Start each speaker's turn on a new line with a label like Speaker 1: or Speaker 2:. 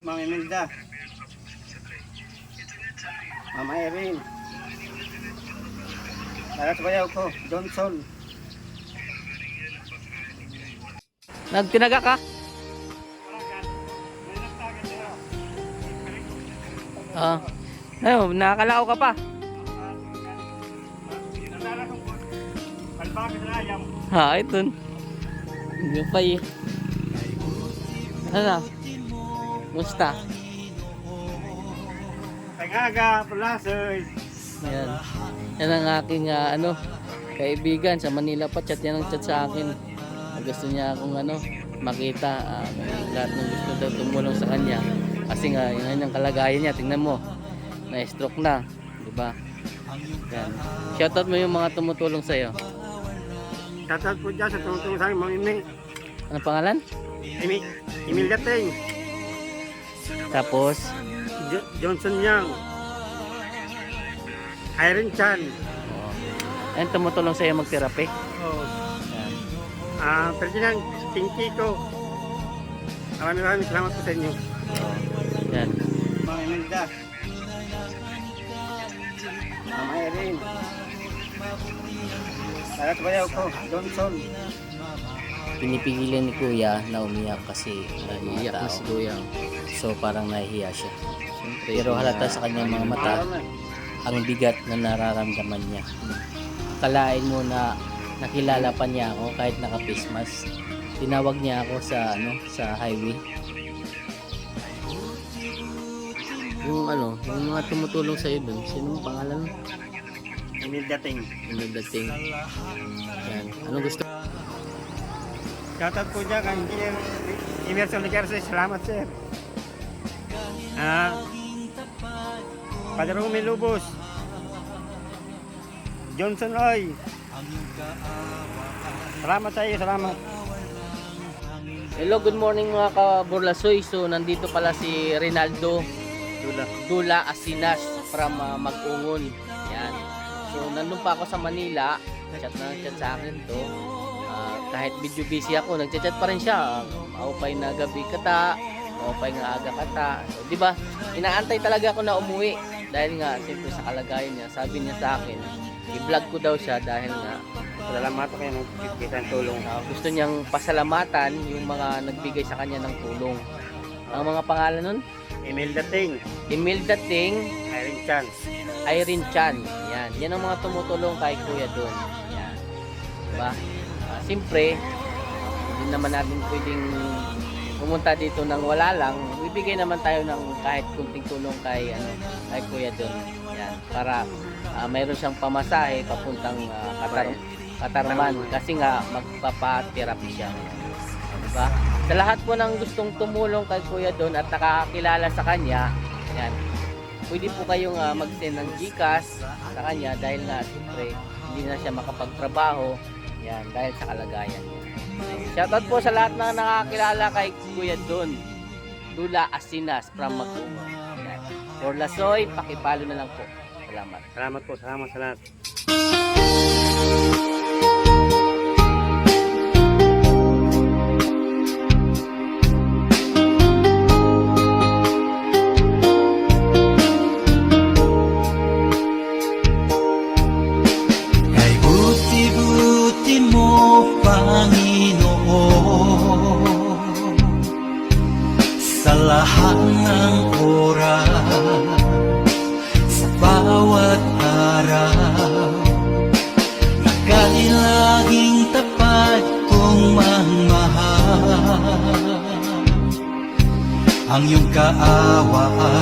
Speaker 1: Mang Imelda, Mama Erin, para sa bayaw ko, Johnson.
Speaker 2: Nagtinaga ka? Ayun, nakakalao ka pa. Ha, ito. Hindi pa eh. Ano? Musta?
Speaker 1: Tagaga, pulasoy.
Speaker 2: Yan. Yan ang aking kaibigan sa Manila pa. Chat yan ang chat sa akin. Gusto niya akong makita. Lahat ng gusto daw tumulong sa kanya. Kasi nga, yun ang kalagayan niya. Tingnan mo. Na-stroke na. Diba? Yan. Shoutout mo yung mga tumutulong sa'yo.
Speaker 1: Shoutout po dyan sa tumutulong sa akin, Mang Imi.
Speaker 2: Anong pangalan?
Speaker 1: Imelda Teng.
Speaker 2: Tapos,
Speaker 1: Johnson Yang. Irene Chan.
Speaker 2: ayun tumutulong sa'yo mag-therapy.
Speaker 1: Oh.
Speaker 2: Yan.
Speaker 1: Ferdinand Tingkiko. Maraming salamat po sa inyo.
Speaker 2: Yan.
Speaker 1: Mang Imelda, Mama Erin, para sa bayaw ko, Johnson.
Speaker 3: Pinipigilan ni Kuya na umiyak kasi may
Speaker 2: Iyak
Speaker 3: mga
Speaker 2: na si
Speaker 3: tao.
Speaker 2: Kuya.
Speaker 3: So parang nahihiya siya.
Speaker 2: Siyempre,
Speaker 3: Pero halata sa kanyang mga mata ang bigat na nararamdaman niya. Akalain mo na nakilala pa niya ako kahit naka-face mask. Tinawag niya ako sa highway.
Speaker 2: Yung mga tumutulong sa'yo dun, sinong pangalan?
Speaker 1: Imelda Teng.
Speaker 2: Yung dating. Yan. Anong gusto?
Speaker 1: Shoutout po dyan kay Engineer Emerson Ligarce. Salamat, sir. Padre Rumi Lubos, Johnson Oy. Salamat sa iyo, salamat.
Speaker 2: Hello, good morning mga kaburlasoy. So, nandito pala si Rinaldo Dula Asinas from Mag-ungon. Yan. So, nandun pa ako sa Manila. Chat sa akin to. Kahit video busy ako, nagchat pa rin siya. Maupay na gabi kata, maupay nga aga kata. So, di ba? Inaantay talaga ako na umuwi. Dahil nga, siyempre sa kalagayan niya, sabi niya sa akin, i-vlog ko daw siya dahil nga
Speaker 1: Salamat po kayo ng kita ng tulong.
Speaker 2: gusto niyang pasalamatan yung mga nagbigay sa kanya ng tulong. Ang mga pangalan nun?
Speaker 1: Imelda Teng,
Speaker 2: Imelda Ting,
Speaker 1: Irene Chan.
Speaker 2: Irene Chan. Yan. Yan ang mga tumutulong kay Kuya doon. Yan. Diba? Siyempre, hindi naman natin pwedeng pumunta dito nang wala lang. Bibigay naman tayo ng kahit kunting tulong kay Kuya doon. Yan. Para mayroon siyang pamasahe papuntang Katarman. Kasi nga magpapa-therapy siya. Diba? Sa lahat po ng gustong tumulong kay Kuya doon at nakakakilala sa kanya, yan. Pwede po kayong mag-send ng GCash sa kanya dahil nga siyempre hindi na siya makapagtrabaho. Yan, dahil sa kalagayan niya. Shoutout po sa lahat na nakakilala kay Kuya Dula Asinas from Mag-ungon. For Lasoy, pakipalo na lang po. Salamat.
Speaker 1: Salamat po, salamat sa lahat.
Speaker 4: Kay buti-buti mo, Panginoon, sa lahat ng oras, sa bawat araw, nakailalaging tapat kong mahal. Ang iyong kaawaan